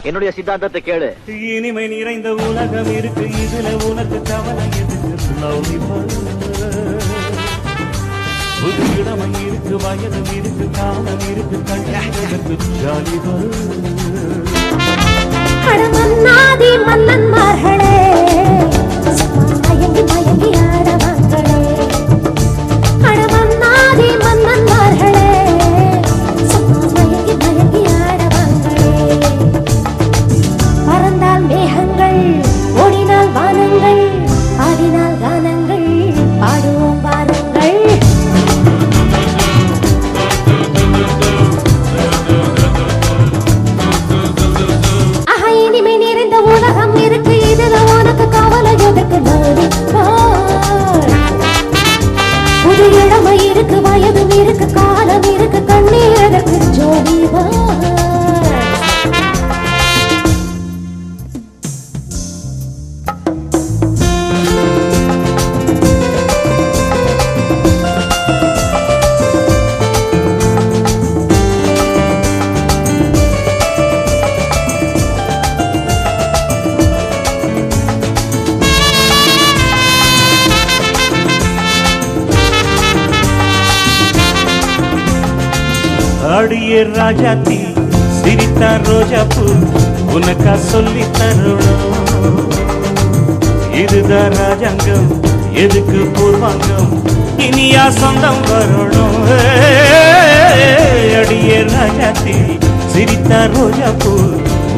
என்னுடைய சித்தாந்தத்தை கேளு. இனிமை நிறைந்த உலகம் இருக்கு, இதுல உனக்கு கவலை எதுக்கு? புது இடமை இருக்கு, வயதும் இருக்கு, காலம் இருக்கு, கண்ணுக்கு ஜாலிகள். மன்னாதி மன்னன்மார்களே, மயங்கி மயங்கி ஆடவாங்களே. மன்னாதி மன்னன்மார்களே, மயங்கி மயங்கி ஆடவாங்களே. பறந்தால் மேகங்கள், ஓடினால் வானங்கள், ஆடினால் கானங்கள், பாடுவோம் வாருங்கள். உலகம் இருக்கு, இதுல உனக்கு கவலை எதுக்கு? புது இடமை இருக்கு, வயதும் இருக்கு, காலம் இருக்கு, கண்ணீர் எதற்கு? ஜோதிவா அடியே ராஜாத்தி சிரித்தார் ரோஜா பூ, உனக்கா சொல்லி தரணும். இதுதான் ராஜாங்கம், எதுக்கு பூர்வாங்கம்? இனியா சொந்தம் வரணும். அடியே ராஜாத்தி சிரித்தார் ரோஜா பூ,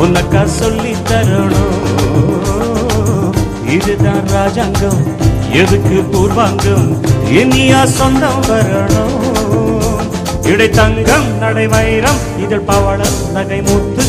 உனக்கா சொல்லி தரணும். இதுதான் ராஜாங்கம், எதுக்கு பூர்வாங்கம்? இனியா சொந்தம் வரணும். இடை தங்கம் நடை வைரம், இதழ் பவளம் நகை முத்து,